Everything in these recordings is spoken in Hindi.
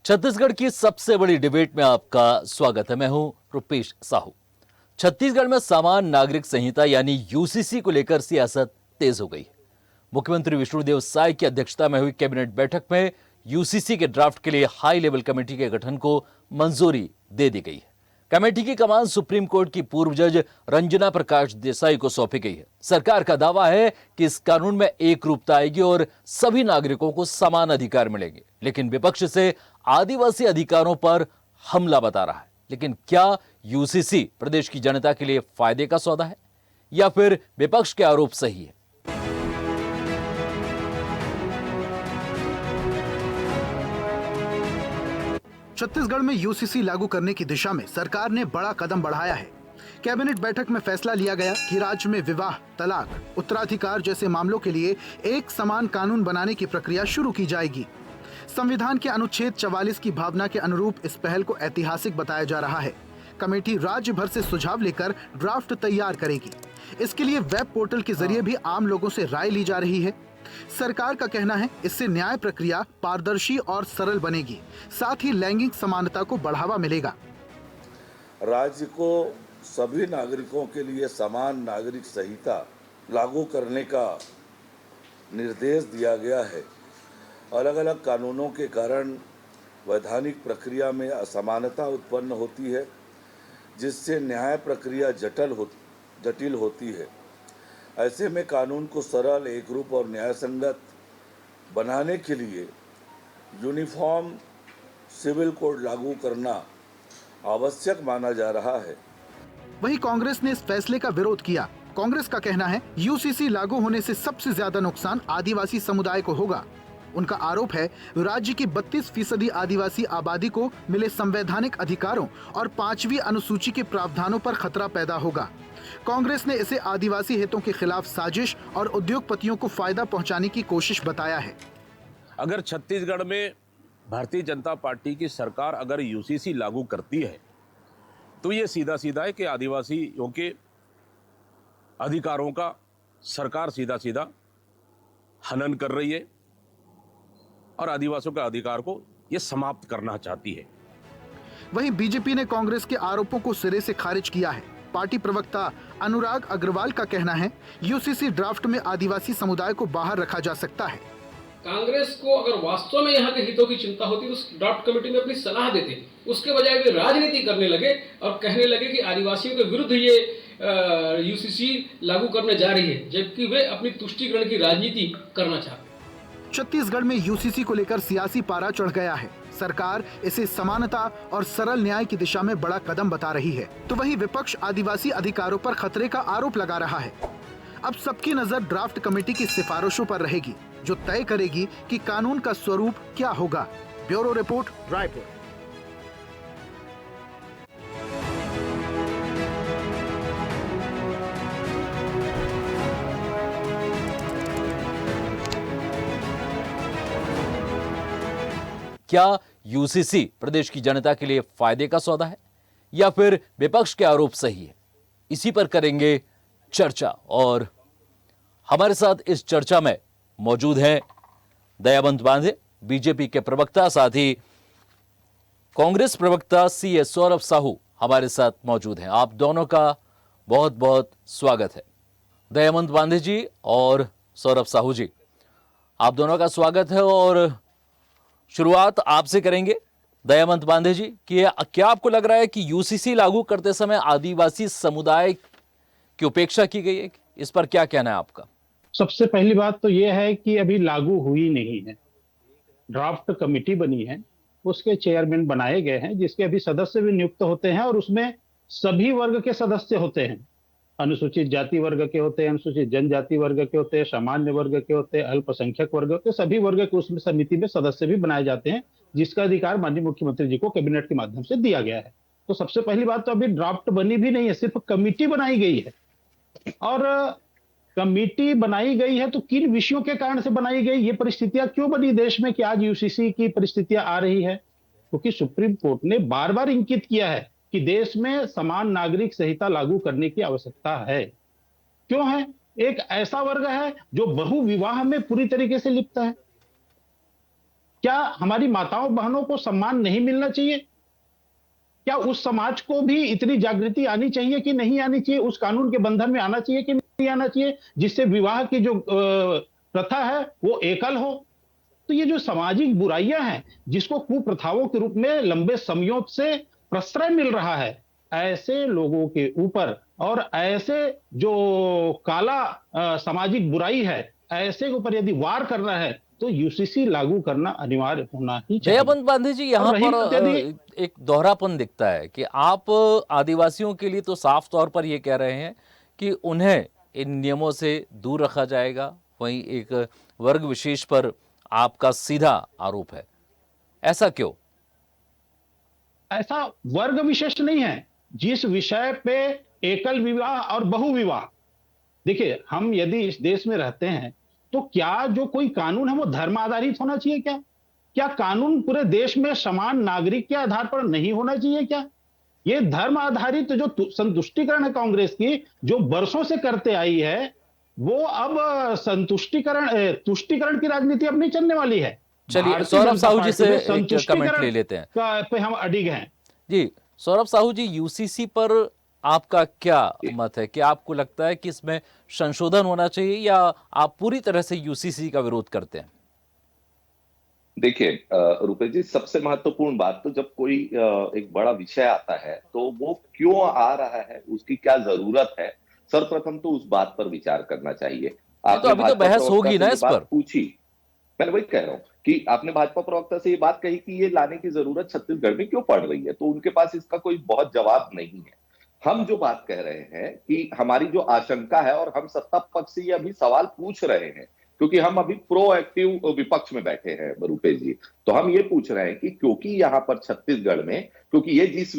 छत्तीसगढ़ की सबसे बड़ी डिबेट में आपका स्वागत है। मैं हूं रुपेश साहू। छत्तीसगढ़ में समान नागरिक संहिता यानी यूसीसी को लेकर सियासत तेज हो गई है। मुख्यमंत्री विष्णुदेव साय की अध्यक्षता में हुई कैबिनेट बैठक में यूसीसी के ड्राफ्ट के लिए हाई लेवल कमेटी के गठन को मंजूरी दे दी गई है। कमेटी की कमान सुप्रीम कोर्ट की पूर्व जज रंजना प्रकाश देसाई को सौंपी गई है। सरकार का दावा है कि इस कानून में एक रूपता आएगी और सभी नागरिकों को समान अधिकार मिलेंगे, लेकिन विपक्ष से आदिवासी अधिकारों पर हमला बता रहा है। लेकिन क्या यूसीसी प्रदेश की जनता के लिए फायदे का सौदा है या फिर विपक्ष के आरोप सही है? छत्तीसगढ़ में यूसीसी लागू करने की दिशा में सरकार ने बड़ा कदम बढ़ाया है। कैबिनेट बैठक में फैसला लिया गया कि राज्य में विवाह, तलाक, उत्तराधिकार जैसे मामलों के लिए एक समान कानून बनाने की प्रक्रिया शुरू की जाएगी। संविधान के अनुच्छेद 44 की भावना के अनुरूप इस पहल को ऐतिहासिक बताया जा रहा है। कमेटी राज्य भर से सुझाव लेकर ड्राफ्ट तैयार करेगी। इसके लिए वेब पोर्टल के जरिए भी आम लोगों से राय ली जा रही है। सरकार का कहना है इससे न्याय प्रक्रिया पारदर्शी और सरल बनेगी, साथ ही लैंगिक समानता को बढ़ावा मिलेगा। राज्य को सभी नागरिकों के लिए समान नागरिक संहिता लागू करने का निर्देश दिया गया है। अलग अलग कानूनों के कारण वैधानिक प्रक्रिया में असमानता उत्पन्न होती है, जिससे न्याय प्रक्रिया जटिल होती है। ऐसे में कानून को सरल, एकरूप और न्याय संगत बनाने के लिए यूनिफॉर्म सिविल कोड लागू करना आवश्यक माना जा रहा है। वहीं कांग्रेस ने इस फैसले का विरोध किया। कांग्रेस का कहना है यूसीसी लागू होने से सबसे ज्यादा नुकसान आदिवासी समुदाय को होगा। उनका आरोप है राज्य की 32% आदिवासी आबादी को मिले संवैधानिक अधिकारों और 5वीं अनुसूची के प्रावधानों पर खतरा पैदा होगा। कांग्रेस ने इसे आदिवासी हितों के खिलाफ साजिश और उद्योगपतियों को फायदा पहुंचाने की कोशिश बताया है। अगर छत्तीसगढ़ में भारतीय जनता पार्टी की सरकार अगर यूसीसी लागू करती है तो ये सीधा सीधा है कि आदिवासियों के अधिकारों का सरकार सीधा सीधा हनन कर रही है और आदिवासियों के अधिकार को ये समाप्त करना चाहती है। वहीं बीजेपी ने कांग्रेस के आरोपों को सिरे से खारिज किया है। पार्टी प्रवक्ता अनुराग अग्रवाल का कहना है यूसीसी ड्राफ्ट में आदिवासी समुदाय को बाहर रखा जा सकता है। कांग्रेस को अगर वास्तव में यहाँ के हितों की चिंता होती तो उस ड्राफ्ट कमेटी में अपनी सलाह देते, उसके बजाय वे राजनीति करने लगे और कहने लगे कि आदिवासियों के विरुद्ध ये यूसीसी लागू करने जा रही है, जबकि वे अपनी तुष्टिकरण की राजनीति करना चाहते हैं। छत्तीसगढ़ में यूसीसी को लेकर सियासी पारा चढ़ गया है। सरकार इसे समानता और सरल न्याय की दिशा में बड़ा कदम बता रही है, तो वहीं विपक्ष आदिवासी अधिकारों पर खतरे का आरोप लगा रहा है। अब सबकी नजर ड्राफ्ट कमेटी की सिफारिशों पर रहेगी, जो तय करेगी कि कानून का स्वरूप क्या होगा। Bureau report, Raipur. क्या यूसीसी प्रदेश की जनता के लिए फायदे का सौदा है या फिर विपक्ष के आरोप सही है? इसी पर करेंगे चर्चा और हमारे साथ इस चर्चा में मौजूद हैं दयावंत बांधे, बीजेपी के प्रवक्ता, साथ ही कांग्रेस प्रवक्ता सीए सौरभ साहू हमारे साथ मौजूद हैं। आप दोनों का बहुत बहुत स्वागत है। दयावंत बांधे जी और सौरभ साहू जी, आप दोनों का स्वागत है। और शुरुआत आपसे करेंगे दयावंत बांधे जी कि क्या आपको लग रहा है कि यूसीसी लागू करते समय आदिवासी समुदाय की उपेक्षा की गई है? इस पर क्या कहना है आपका? सबसे पहली बात तो यह है कि अभी लागू हुई नहीं है। ड्राफ्ट कमेटी बनी है, उसके चेयरमैन बनाए गए हैं, जिसके अभी सदस्य भी नियुक्त होते हैं और उसमें सभी वर्ग के सदस्य होते हैं। अनुसूचित जाति वर्ग के होते हैं, अनुसूचित जनजाति वर्ग के होते हैं, सामान्य वर्ग के होते हैं, अल्पसंख्यक वर्ग के, सभी वर्ग के उसमें समिति में सदस्य भी बनाए जाते हैं, जिसका अधिकार माननीय मुख्यमंत्री जी को कैबिनेट के माध्यम से दिया गया है। तो सबसे पहली बात तो अभी ड्राफ्ट बनी भी नहीं है, सिर्फ कमिटी बनाई गई है। और कमिटी बनाई गई है तो किन विषयों के कारण से बनाई गई, ये परिस्थितियां क्यों बनी देश में कि आज यूसीसी की परिस्थितियां आ रही है? क्योंकि सुप्रीम कोर्ट ने बार बार इंगित किया है कि देश में समान नागरिक संहिता लागू करने की आवश्यकता है। क्यों है? एक ऐसा वर्ग है जो बहुविवाह में पूरी तरीके से लिप्त है। क्या हमारी माताओं बहनों को सम्मान नहीं मिलना चाहिए? क्या उस समाज को भी इतनी जागृति आनी चाहिए कि नहीं आनी चाहिए? उस कानून के बंधन में आना चाहिए कि नहीं आना चाहिए, जिससे विवाह की जो प्रथा है वो एकल हो? तो ये जो सामाजिक बुराइयां हैं, जिसको कुप्रथाओं के रूप में लंबे समयों से प्रश्रय मिल रहा है, ऐसे लोगों के ऊपर और ऐसे जो काला सामाजिक बुराई है, ऐसे के ऊपर यदि वार करना है, तो यूसीसी लागू करना अनिवार्य होना ही चाहिए। दयाबंद पांडे जी, यहाँ और रही पर बात यदि एक दोहरापन दिखता है कि आप आदिवासियों के लिए तो साफ तौर पर ये कह रहे हैं कि उन्हें इन नियमों से दूर रखा जाएगा, वहीं एक वर्ग विशेष पर आपका सीधा आरोप है। ऐसा क्यों? ऐसा वर्ग विशेष नहीं है। जिस विषय पे एकल विवाह और बहु विवाह, देखिए हम यदि इस देश में रहते हैं, तो क्या जो कोई कानून है वो धर्म आधारित होना चाहिए क्या? क्या कानून पूरे देश में समान नागरिक के आधार पर नहीं होना चाहिए क्या? ये धर्म आधारित जो संतुष्टिकरण है कांग्रेस की, जो बरसों से करते आई है, वो अब तुष्टिकरण की राजनीति अब नहीं चलने वाली है। चलिए, भारतीय सौरभ जनता साहू जी पार्टी से में एक कमेंट ले संतुष्टिकरण लेते हैं। पे हम अडिग हैं। जी, सौरभ साहू जी, यूसीसी पर आपका क्या मत है? क्या आपको लगता है कि इसमें संशोधन होना चाहिए या आप पूरी तरह से यूसीसी का विरोध करते हैं? देखिए रुपेश जी, सबसे महत्वपूर्ण बात तो जब कोई एक बड़ा विषय आता है तो वो क्यों आ रहा है, उसकी क्या जरूरत है, सर्वप्रथम तो उस बात पर विचार करना चाहिए। नहीं, तो आपने अभी तो भाजपा बहस प्रवक्ता होगी से ना ये इस बात पर। पूछी, मैं वही कह रहा हूँ कि आपने भाजपा प्रवक्ता से ये बात कही कि ये लाने की जरूरत छत्तीसगढ़ में क्यों पड़ रही है, तो उनके पास इसका कोई बहुत जवाब नहीं है। हम जो बात कह रहे हैं कि हमारी जो आशंका है, और हम सत्ता पक्ष से ये अभी सवाल पूछ रहे हैं क्योंकि हम अभी प्रोएक्टिव विपक्ष में बैठे हैं रुपेश जी, तो हम ये पूछ रहे हैं कि क्योंकि यहाँ पर छत्तीसगढ़ में, क्योंकि ये जिस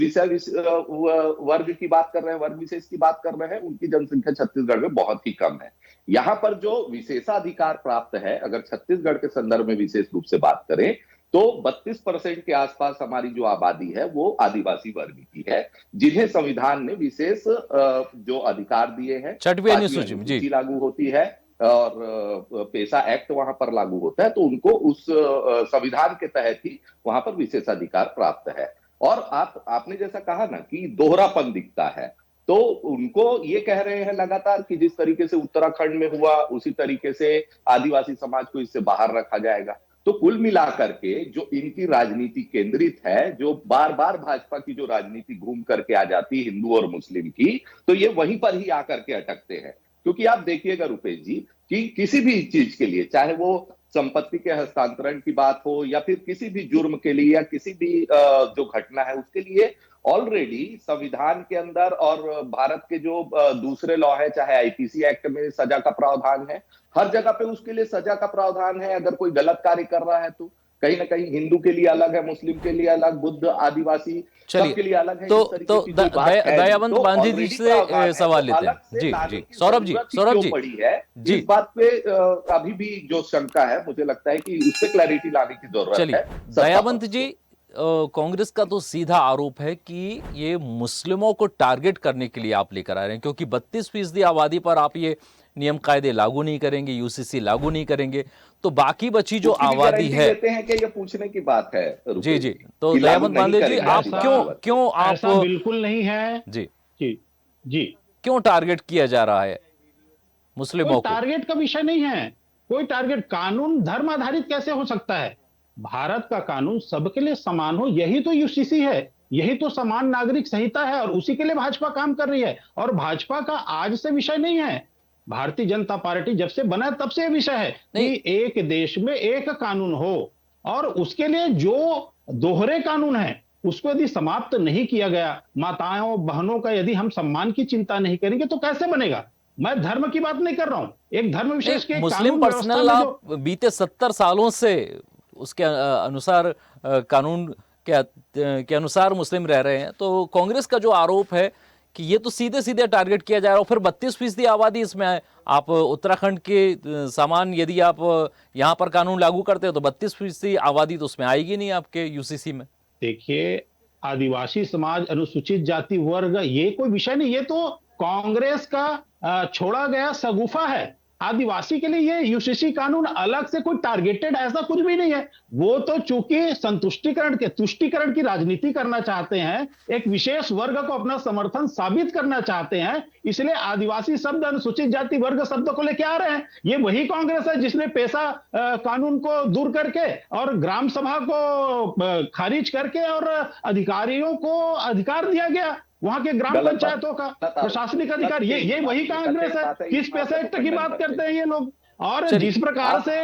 वर्ग की बात कर रहे हैं, वर्ग विशेष की बात कर रहे हैं, उनकी जनसंख्या छत्तीसगढ़ में बहुत ही कम है। यहाँ पर जो विशेषाधिकार प्राप्त है, अगर छत्तीसगढ़ के संदर्भ में विशेष रूप से बात करें, तो 32% के आसपास हमारी जो आबादी है वो आदिवासी वर्ग की है, जिन्हें संविधान ने विशेष जो अधिकार दिए हैं। 6वीं 5वीं अनुसूची में, जी। अनुसूची लागू होती है और पेशा एक्ट वहां पर लागू होता है, तो उनको उस संविधान के तहत ही वहां पर विशेषाधिकार प्राप्त है। और आपने जैसा कहा ना कि दोहरापन दिखता है, तो उनको ये कह रहे हैं लगातार कि जिस तरीके से उत्तराखंड में हुआ उसी तरीके से आदिवासी समाज को इससे बाहर रखा जाएगा। तो कुल मिलाकर के जो इनकी राजनीति केंद्रित है, जो बार बार भाजपा की जो राजनीति घूम करके आ जाती है हिंदू और मुस्लिम की, तो ये वहीं पर ही आकर के अटकते हैं। क्योंकि आप देखिएगा रुपेश जी कि किसी भी चीज के लिए, चाहे वो संपत्ति के हस्तांतरण की बात हो या फिर किसी भी जुर्म के लिए या किसी भी जो घटना है उसके लिए, ऑलरेडी संविधान के अंदर और भारत के जो दूसरे लॉ है, चाहे आईपीसी एक्ट में सजा का प्रावधान है, हर जगह पे उसके लिए सजा का प्रावधान है। अगर कोई गलत कार्य कर रहा है तो कहीं ना कहीं हिंदू के लिए अलग है, मुस्लिम के लिए अलग, बुद्ध, आदिवासी सबके लिए अलग है। तो इस तरीके की कोई बात है नहीं। दयावंत तो पांडे जी already से प्रावधान है, सवाल तो लेते अलग हैं। से जी लाने जी, की सौरभ जी, जरूरत ही सौरभ क्यों जी, पड़ी है, जी। इस बात पे अभी भी जो शंका है, मुझे लगता है कि उस पर क्लैरिटी लाने की जरूरत चलिए, है सत्ता दयावंत पक्ष जी, को। कांग्रेस का तो सीधा आरोप है कि ये मुस्लिमों को टारगेट करने के लिए आप लेकर आ रहे हैं, क्योंकि 32% आबादी पर आप ये नियम कायदे लागू नहीं करेंगे, यूसीसी लागू नहीं करेंगे, तो बाकी बची जो उसकी भी आबादी गारंटी है। देते हैं कि ये पूछने की बात है जी रुपेश जी, जी, तो कि लागू दयावंत नहीं पांडे जी, करेंगे आप आदिवासी वर्ग। क्यों आप ऐसा बिल्कुल नहीं है। जी जी जी, क्यों टारगेट किया जा रहा है कोई मुस्लिमों को? टारगेट का विषय नहीं है। कोई टारगेट, कानून धर्म आधारित कैसे हो सकता है? भारत का कानून सबके लिए समान हो, यही तो यूसीसी है, यही तो समान नागरिक संहिता है, और उसी के लिए भाजपा काम कर रही है। और भाजपा का आज से विषय नहीं है, भारतीय जनता पार्टी जब से बना तब से विषय है कि एक देश में एक कानून हो, और उसके लिए जो दोहरे कानून है उसको यदि समाप्त नहीं किया गया, माताओं बहनों का यदि हम सम्मान की चिंता नहीं करेंगे तो कैसे बनेगा? मैं धर्म की बात नहीं कर रहा हूं, एक धर्म विशेष के मुस्लिम कानून व्यवस्था पर्सनल में लॉ जो बीते 70 सालों से उसके अनुसार कानून के अनुसार मुस्लिम रह रहे हैं, तो कांग्रेस का जो आरोप है कि ये तो सीधे सीधे टारगेट किया जा रहा है, और फिर 32% आबादी इसमें है। आप उत्तराखंड के समान यदि आप यहाँ पर कानून लागू करते हो तो 32% आबादी तो उसमें आएगी नहीं आपके यूसीसी में। देखिए, आदिवासी समाज, अनुसूचित जाति वर्ग, ये कोई विषय नहीं, ये तो कांग्रेस का छोड़ा गया सगुफा है। आदिवासी के लिए ये यूसीसी कानून अलग से कोई टारगेटेड ऐसा कुछ भी नहीं है। वो तो चूंकि तुष्टीकरण की राजनीति करना चाहते हैं, एक विशेष वर्ग को अपना समर्थन साबित करना चाहते हैं, इसलिए आदिवासी शब्द, अनुसूचित जाति वर्ग शब्द को लेके आ रहे हैं। ये वही कांग्रेस है जिसने पेशा कानून को दूर करके और ग्राम सभा को खारिज करके और अधिकारियों को अधिकार दिया गया, वहां के ग्राम पंचायतों का प्रशासनिक अधिकार। ये वही कांग्रेस है। किस पैसे एक्ट की बात करते हैं ये लोग? और जिस प्रकार से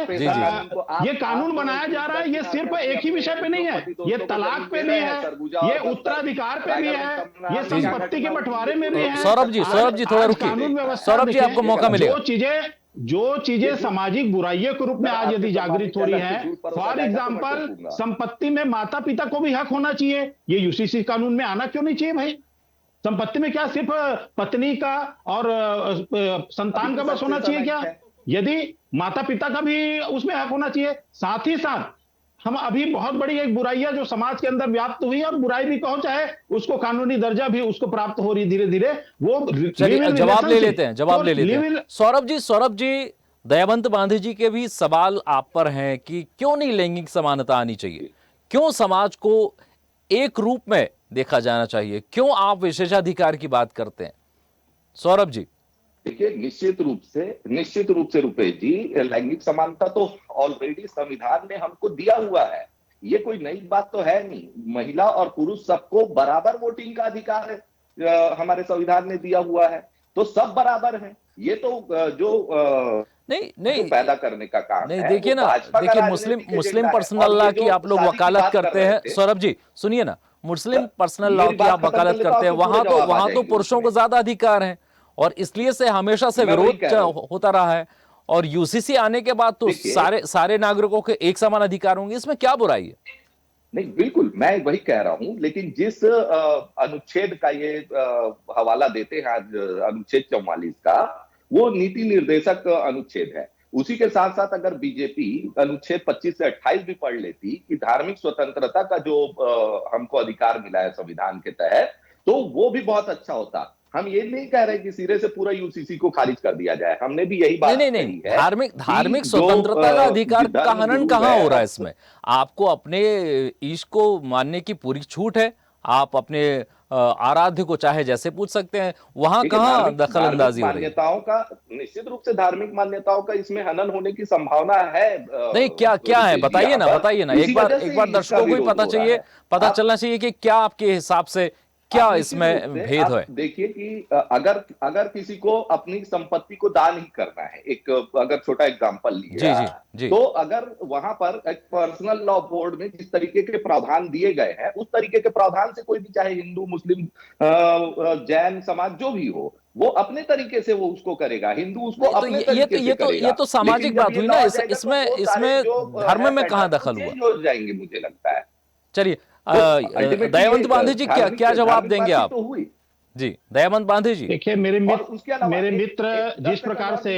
ये कानून बनाया जा रहा है, ये सिर्फ एक ही विषय पे नहीं है, ये तलाक पे भी है, ये उत्तराधिकार पे भी है, ये संपत्ति के बंटवारे में भी है। सौरभ जी थोड़ा रुकिए। सौरभ जी, आपको मौका मिलेगा। जो चीजें सामाजिक बुराइयों के रूप में आज यदि जागृत हो रही है, फॉर एग्जाम्पल संपत्ति में माता पिता को भी हक होना चाहिए, ये यूसीसी कानून में आना क्यों नहीं चाहिए भाई? संपत्ति में क्या सिर्फ पत्नी का और संतान का बस होना चाहिए क्या? यदि माता पिता का भी उसमें हक होना चाहिए। साथ ही साथ हम अभी बहुत बड़ी एक बुराइयां जो समाज के अंदर व्याप्त हुई है, और बुराई भी कहो चाहे, उसको कानूनी दर्जा भी उसको प्राप्त हो रही धीरे धीरे, वो जवाब ले लेते हैं। सौरभ जी, दयावंत बांधे जी के भी सवाल आप पर हैं कि क्यों नहीं लैंगिक समानता आनी चाहिए, क्यों समाज को एक रूप में देखा जाना चाहिए, क्यों आप विशेषाधिकार की बात करते हैं? सौरभ जी देखिए, निश्चित रूप से रुपेश जी, लैंगिक समानता तो ऑलरेडी संविधान ने हमको दिया हुआ है। ये कोई नई बात तो है नहीं। महिला और पुरुष सबको बराबर वोटिंग का अधिकार है, हमारे संविधान ने दिया हुआ है, तो सब बराबर हैं। ये तो जो नहीं पैदा करने का काम नहीं, है। देखिए ना, देखिए मुस्लिम पर्सनल लॉ की आप लोग वकालत करते हैं। सौरभ जी सुनिए ना, मुस्लिम पर्सनल लॉ की आप वकालत करते हैं, वहां तो पुरुषों को ज्यादा अधिकार है, और इसलिए से हमेशा से विरोध होता रहा है। और यूसीसी आने के बाद तो सारे नागरिकों के एक समान अधिकार होंगे, इसमें क्या बुराई है? नहीं, बिल्कुल मैं वही कह रहा हूं, लेकिन जिस अनुच्छेद का ये हवाला देते हैं आज, अनुच्छेद 44 का, वो नीति निर्देशक अनुच्छेद है। उसी के साथ साथ अगर बीजेपी अनुच्छेद 25 से 28 भी पढ़ लेती कि धार्मिक स्वतंत्रता का जो हमको अधिकार मिला है संविधान के तहत, तो वो भी बहुत अच्छा होता। हम ये नहीं कह रहे कि सिरे से पूरा यूसीसी को खारिज कर दिया जाए, हमने भी यही बात नहीं, धार्मिक स्वतंत्रता का अधिकार का हनन कहां हो रहा है इसमें? आपको अपने ईश्वर को मानने की पूरी छूट है, आप अपने आराध्य को चाहे जैसे पूछ सकते हैं, वहां कहां दखल अंदाजी हो रही है? मान्यताओं का, निश्चित रूप से धार्मिक मान्यताओं का इसमें हनन होने की संभावना है। नहीं, क्या है बताइए ना। एक बार दर्शकों को भी पता चलना चाहिए कि क्या आपके हिसाब से क्या इसमें भेद है। देखिए कि अगर किसी को अपनी संपत्ति को दान ही करना है, एक अगर छोटा एग्जांपल लिए जी, तो अगर वहां पर एक पर्सनल लॉ बोर्ड में जिस तरीके के प्रावधान दिए गए हैं, उस तरीके के प्रावधान से कोई भी, चाहे हिंदू, मुस्लिम, जैन समाज जो भी हो, वो अपने तरीके से वो उसको करेगा। हिंदू उसको अपने तरीके से करेगा। ये तो सामाजिक बात हुई ना, इसमें धर्म में कहां दखल हुआ? हो जाएंगे मुझे लगता है। चलिए, दयावंत बांधे जी क्या जवाब देंगे आप? जी, दयावंत बांधे जी। देखिए, मेरे मित्र जिस प्रकार से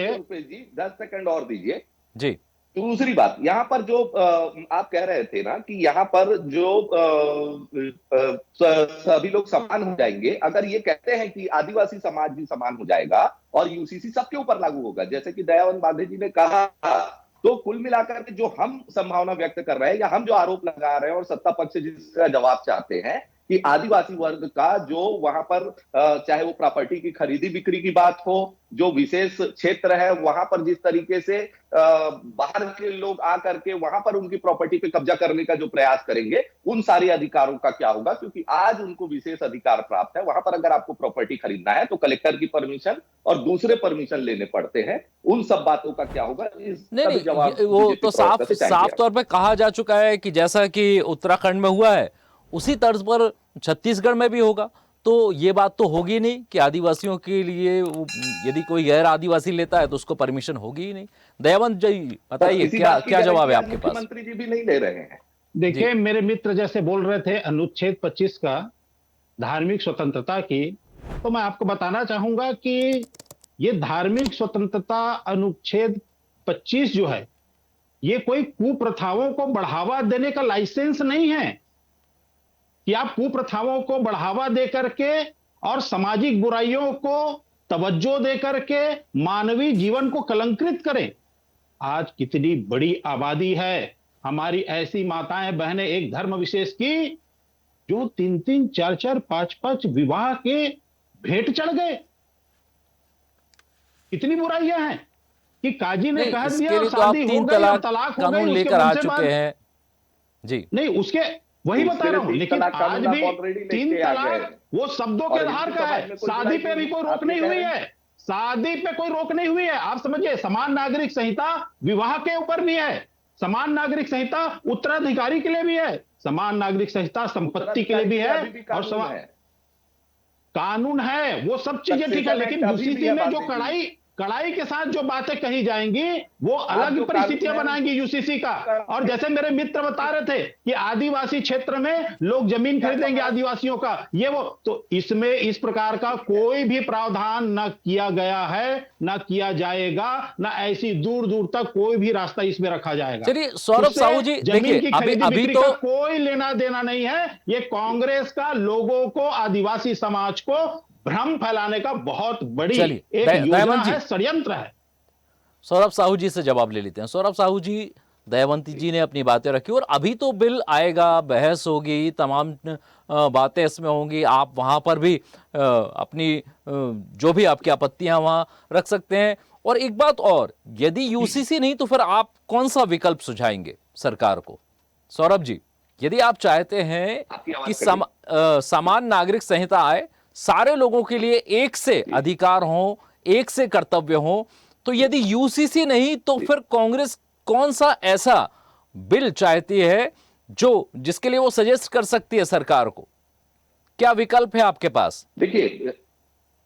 10 सेकंड और दीजिए जी। दूसरी बात, यहाँ पर जो आप कह रहे थे ना कि यहाँ पर जो सभी लोग समान हो जाएंगे, अगर ये कहते हैं कि आदिवासी समाज भी समान हो जाएगा और यूसीसी सबके ऊपर लागू होगा, जैसे कि दयावंत बांधे जी ने कहा, तो कुल मिलाकर के जो हम संभावना व्यक्त कर रहे हैं या हम जो आरोप लगा रहे हैं और सत्ता पक्ष जिसका जवाब चाहते हैं कि आदिवासी वर्ग का जो वहां पर चाहे वो प्रॉपर्टी की खरीदी बिक्री की बात हो, जो विशेष क्षेत्र है वहां पर जिस तरीके से बाहर के लोग आकर के वहां पर उनकी प्रॉपर्टी पे कब्जा करने का जो प्रयास करेंगे, उन सारे अधिकारों का क्या होगा? क्योंकि आज उनको विशेष अधिकार प्राप्त है। वहां पर अगर आपको प्रॉपर्टी खरीदना है तो कलेक्टर की परमिशन और दूसरे परमिशन लेने पड़ते हैं। उन सब बातों का क्या होगा? नहीं, वो तो साफ तौर पर कहा जा चुका है कि जैसा कि उत्तराखंड में हुआ है उसी तर्ज पर छत्तीसगढ़ में भी होगा। तो ये बात तो होगी नहीं कि आदिवासियों के लिए यदि कोई गैर आदिवासी लेता है तो उसको परमिशन होगी ही नहीं। दयावंत जी बताइए, क्या जवाब है आपके पास? मुख्यमंत्री जी भी नहीं ले रहे हैं। देखिए, मेरे मित्र जैसे बोल रहे थे अनुच्छेद 25 का, धार्मिक स्वतंत्रता की, तो मैं आपको बताना चाहूंगा कि ये धार्मिक स्वतंत्रता अनुच्छेद 25 जो है, ये कोई कुप्रथाओं को बढ़ावा देने का लाइसेंस नहीं है कि आप कुप्रथाओं को बढ़ावा दे करके और सामाजिक बुराइयों को तवज्जो देकर के मानवीय जीवन को कलंकित करें। आज कितनी बड़ी आबादी है हमारी ऐसी माताएं बहनें एक धर्म विशेष की जो 3-3, 4-4, 5-5 विवाह के भेंट चढ़ गए। कितनी बुराइयां हैं कि काजी ने नहीं, कह इसके दिया और लिए तो आप शादी हो तीन गई और तलाक तलाक हो कानून गई, उसके लेकर आ बाद से चुके हैं जी। नहीं उसके वही उसके बता रहा हूं, लिए लेकिन 3 तलाक आज कानून आप भी ऑलरेडी लेके 3 आ गए तलाक हैं। वो शब्दों के और आधार हिंदू का समाज है, में कोई शादी बुराई पे भी नहीं, कोई आप रोक ये नहीं कह हुई रहे हैं। है। शादी पे कोई रोक नहीं हुई है। आप समझिए, समान नागरिक संहिता विवाह के ऊपर भी है, समान नागरिक संहिता उत्तराधिकारी के लिए भी है, समान नागरिक संहिता संपत्ति के लिए भी है, अभी भी और कानून है। कानून है, वो सब चीजें ठीक है, सक्सेशन लेकिन एक्ट अभी भी यूसीसी है में जो बांधे जी। कड़ाई के साथ जो बातें कही जाएंगी वो आप अलग जो परिस्थितियां कानून है, बनाएंगी यूसीसी का। और जैसे मेरे मित्र बता रहे थे कि आदिवासी क्षेत्र में लोग जमीन खरीदेंगे आदिवासियों का, ये वो, तो इसमें इस प्रकार का कोई भी प्रावधान न किया गया है, न किया जाएगा, न ऐसी दूर दूर तक कोई भी रास्ता इसमें रखा जाएगा। चलिए सौरभ उससे साहू जी, जमीन देखिए की अभी खरीदी अभी बिक्री तो का कोई लेना देना नहीं है। ये कांग्रेस का लोगों को, आदिवासी समाज को भ्रम फैलाने का बहुत बड़ी चलिए, एक योजना दयानंद जी, है, षड्यंत्र है। सौरभ साहू जी से जवाब ले लेते हैं। सौरभ साहू जी, दयावंती जी ने अपनी बातें रखी और अभी तो बिल आएगा, बहस होगी, तमाम बातें इसमें होंगी, आप वहां पर भी अपनी जो भी आपकी आपत्तियां वहां रख सकते हैं। और एक बात और, यदि यूसीसी नहीं तो फिर आप कौन सा विकल्प सुझाएंगे सरकार को? सौरभ जी, यदि आप चाहते हैं कि समान नागरिक संहिता आए, सारे लोगों के लिए एक से अधिकार हो, एक से कर्तव्य हो, तो यदि यूसीसी नहीं तो फिर कांग्रेस कौन सा ऐसा बिल चाहती है जो जिसके लिए वो सजेस्ट कर सकती है सरकार को? क्या विकल्प है आपके पास?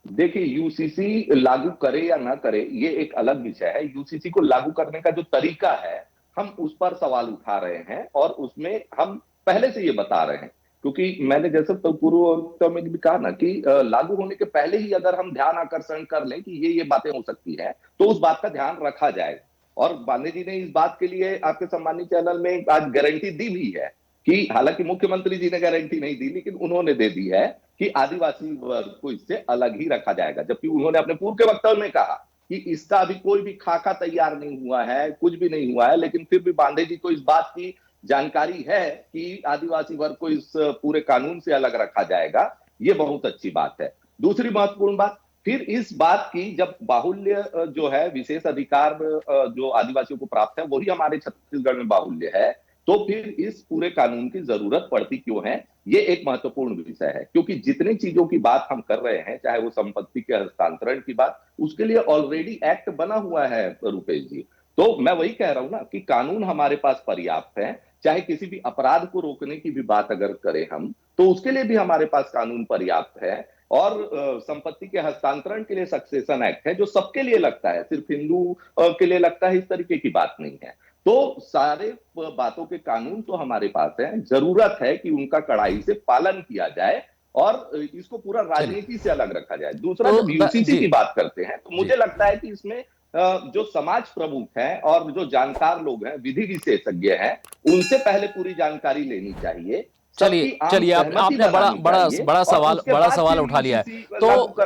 देखिए यूसीसी लागू करे या ना करे ये एक अलग विषय है। यूसीसी को लागू करने का जो तरीका है हम उस पर सवाल उठा रहे हैं और उसमें हम पहले से ये बता रहे हैं, क्योंकि मैंने जैसे तो पूर्व में भी कहा ना कि लागू होने के पहले ही अगर हम ध्यान आकर्षण कर लें कि ये बातें हो सकती है तो उस बात का ध्यान रखा जाए। और बांदे जी ने इस बात के लिए आपके सम्मानित चैनल में आज गारंटी दी भी है कि हालांकि मुख्यमंत्री जी ने गारंटी नहीं दी लेकिन उन्होंने दे दी है कि आदिवासी वर्ग को इससे अलग ही रखा जाएगा। जबकि उन्होंने अपने पूर्व के वक्तव्य में कहा कि इसका अभी कोई भी खाका तैयार नहीं हुआ है, कुछ भी नहीं हुआ है, लेकिन फिर भी बांदे जी को इस बात की जानकारी है कि आदिवासी वर्ग को इस पूरे कानून से अलग रखा जाएगा। ये बहुत अच्छी बात है। दूसरी महत्वपूर्ण बात, फिर इस बात की जब बाहुल्य जो है विशेष अधिकार जो आदिवासियों को प्राप्त है वही हमारे छत्तीसगढ़ में बाहुल्य है, तो फिर इस पूरे कानून की जरूरत पड़ती क्यों है? ये एक महत्वपूर्ण विषय है, क्योंकि जितनी चीजों की बात हम कर रहे हैं, चाहे वो संपत्ति के हस्तांतरण की बात, उसके लिए ऑलरेडी एक्ट बना हुआ है रुपेश जी। तो मैं वही कह रहा हूं ना कि कानून हमारे पास पर्याप्त है। चाहे किसी भी अपराध को रोकने की भी बात अगर करें हम, तो उसके लिए भी हमारे पास कानून पर्याप्त है। और संपत्ति के हस्तांतरण के लिए सक्सेशन एक्ट है जो सबके लिए लगता है, सिर्फ हिंदू के लिए लगता है, इस तरीके की बात नहीं है। तो सारे बातों के कानून तो हमारे पास है, जरूरत है कि उनका कड़ाई से पालन किया जाए और इसको पूरा राजनीति से अलग रखा जाए। दूसरा, तो जब यूसीसी की बात करते हैं तो मुझे लगता है कि इसमें जो समाज प्रमुख हैं और जो जानकार लोग हैं, विधि विशेषज्ञ हैं, उनसे पहले पूरी जानकारी लेनी चाहिए। चलिए आपने बड़ा सवाल उठा लिया है। तो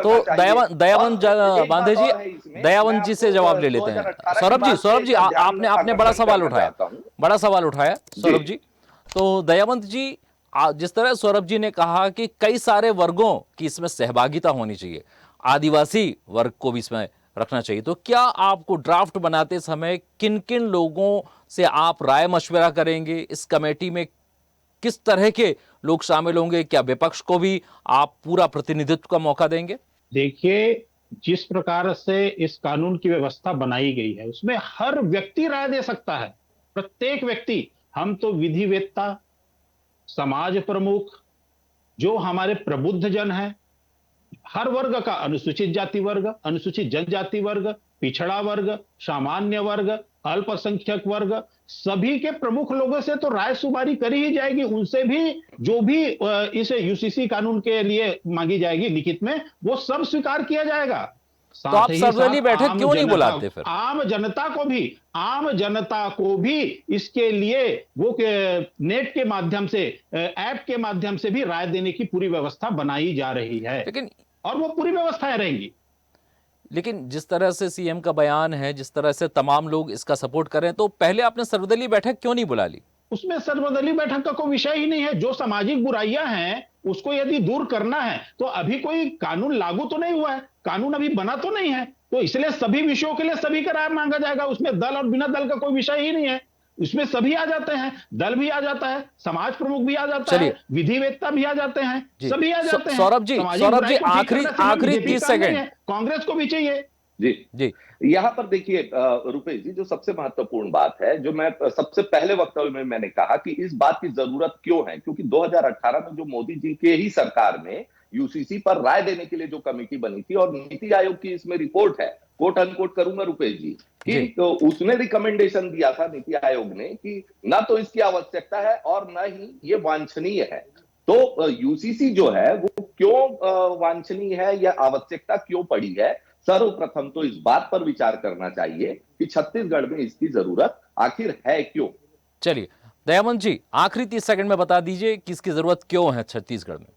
दयावंत जी से जवाब ले लेते हैं। सौरभ जी आपने बड़ा सवाल उठाया सौरभ जी। तो दयावंत जी, जिस तरह सौरभ जी ने कहा कि कई सारे वर्गों की इसमें सहभागिता होनी चाहिए, आदिवासी वर्ग को भी इसमें रखना चाहिए, तो क्या आपको ड्राफ्ट बनाते समय किन किन लोगों से आप राय मशवरा करेंगे? इस कमेटी में किस तरह के लोग शामिल होंगे? क्या विपक्ष को भी आप पूरा प्रतिनिधित्व का मौका देंगे? देखिए, जिस प्रकार से इस कानून की व्यवस्था बनाई गई है उसमें हर व्यक्ति राय दे सकता है, प्रत्येक व्यक्ति। हम तो विधिवेत्ता, समाज प्रमुख, जो हमारे प्रबुद्ध जन हैं, हर वर्ग का, अनुसूचित जाति वर्ग, अनुसूचित जनजाति वर्ग, पिछड़ा वर्ग, सामान्य वर्ग, अल्पसंख्यक वर्ग, सभी के प्रमुख लोगों से तो राय सुमारी करी ही जाएगी। उनसे भी जो भी इस यूसीसी कानून के लिए मांगी जाएगी लिखित में, वो सब स्वीकार किया जाएगा। तो आप सर्वदलीय बैठक क्यों नहीं बुलाते फिर? आम जनता को भी इसके लिए वो नेट के माध्यम से, ऐप के माध्यम से भी राय देने की पूरी व्यवस्था बनाई जा रही है, लेकिन और वो पूरी व्यवस्थाएं रहेंगी। लेकिन जिस तरह से सीएम का बयान है, जिस तरह से तमाम लोग इसका सपोर्ट कर रहे हैं, तो पहले आपने सर्वदलीय बैठक क्यों नहीं बुला ली? उसमें सर्वदलीय बैठक का कोई विषय ही नहीं है। जो सामाजिक बुराइयां हैं उसको यदि दूर करना है तो अभी कोई कानून लागू तो नहीं हुआ है, कानून अभी बना तो नहीं है, तो इसलिए सभी विषयों के लिए सभी का राय मांगा जाएगा। उसमें दल और बिना दल का कोई विषय ही नहीं है। उसमें सभी आ जाते हैं, दल भी आ जाता है, समाज प्रमुख भी आ जाता है, विधिवेत्ता भी आ जाते हैं, सभी आ जाते हैं। सौरभ जी आखिरी 30 सेकंड कांग्रेस को भी चाहिए। जी यहाँ पर देखिए रुपेश जी, जो सबसे महत्वपूर्ण बात है, जो मैं सबसे पहले वक्तव्य में मैंने कहा कि इस बात की जरूरत क्यों है, क्योंकि 2018 में जो मोदी जी के ही सरकार में यूसीसी पर राय देने के लिए जो कमेटी बनी थी और नीति आयोग की इसमें रिपोर्ट है, कोट अनकोट करूंगा रुपेश जी, कि तो उसने रिकमेंडेशन दिया था नीति आयोग ने कि ना तो इसकी आवश्यकता है और ना ही ये वांछनीय है। तो यूसीसी जो है वो क्यों वांछनीय है या आवश्यकता क्यों पड़ी है, सर्वप्रथम तो इस बात पर विचार करना चाहिए कि छत्तीसगढ़ में इसकी जरूरत आखिर है क्यों। चलिए दयानंद जी आखिरी 30 सेकंड में बता दीजिए कि इसकी जरूरत क्यों है छत्तीसगढ़ में।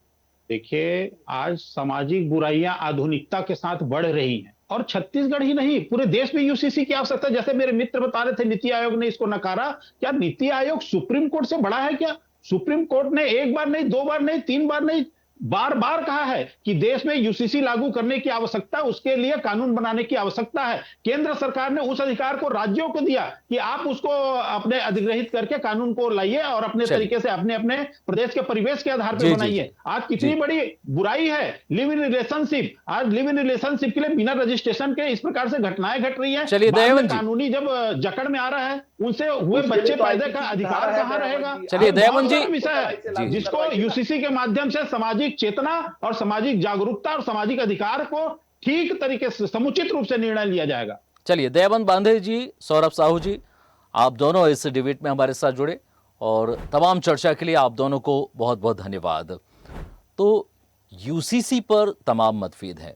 देखिए, आज सामाजिक बुराइयां आधुनिकता के साथ बढ़ रही हैं और छत्तीसगढ़ ही नहीं पूरे देश में यूसीसी की आवश्यकता। जैसे मेरे मित्र बता रहे थे नीति आयोग ने इसको नकारा, क्या नीति आयोग सुप्रीम कोर्ट से बड़ा है क्या? सुप्रीम कोर्ट ने एक बार नहीं, दो बार नहीं, तीन बार नहीं, बार बार कहा है कि देश में यूसीसी लागू करने की आवश्यकता, उसके लिए कानून बनाने की आवश्यकता है। केंद्र सरकार ने उस अधिकार को राज्यों को दिया कि आप उसको अपने अधिग्रहित करके कानून को लाइए और अपने तरीके से अपने अपने प्रदेश के परिवेश के आधार पर बनाइए। आज कितनी बड़ी बुराई है लिव इन रिलेशनशिप। आज लिव इन रिलेशनशिप के लिए बिना रजिस्ट्रेशन के इस प्रकार से घटनाएं घट रही है। चलिए दयानंद जी, कानूनी जब जकड़ में आ रहा है, उनसे हुए बच्चे पैदा का अधिकार कहां रहेगा? चलिए दयानंद जी, विषय है जिसको यूसीसी के माध्यम से सामाजिक चेतना और सामाजिक जागरूकता और सामाजिक अधिकार को ठीक तरीके से समुचित रूप से निर्णय लिया जाएगा। चलिए दयानंद बांधे जी, सौरभ साहू जी, आप दोनों इस डिबेट में हमारे साथ जुड़े और तमाम चर्चा के लिए आप दोनों को बहुत बहुत धन्यवाद। तो यूसीसी पर तमाम मतभेद है।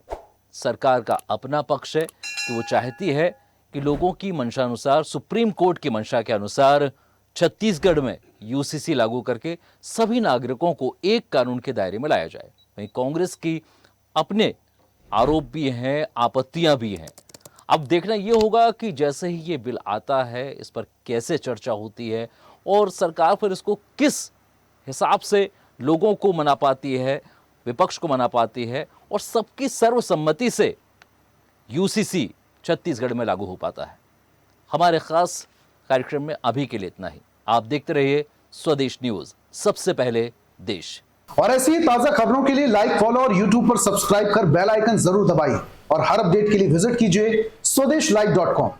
सरकार का अपना पक्ष है कि वो चाहती है कि लोगों की मंशा अनुसार, सुप्रीम कोर्ट की मंशा के अनुसार छत्तीसगढ़ में यूसीसी लागू करके सभी नागरिकों को एक कानून के दायरे में लाया जाए। वहीं कांग्रेस की अपने आरोप भी हैं, आपत्तियां भी हैं। अब देखना यह होगा कि जैसे ही ये बिल आता है इस पर कैसे चर्चा होती है और सरकार फिर इसको किस हिसाब से लोगों को मना पाती है, विपक्ष को मना पाती है और सबकी सर्वसम्मति से यूसीसी छत्तीसगढ़ में लागू हो पाता है। हमारे खास कार्यक्रम में अभी के लिए इतना ही। आप देखते रहिए स्वदेश न्यूज, सबसे पहले देश। और ऐसी ही ताजा खबरों के लिए लाइक, फॉलो और यूट्यूब पर सब्सक्राइब कर बेल आइकन जरूर दबाइए और हर अपडेट के लिए विजिट कीजिए swedeshlive.com।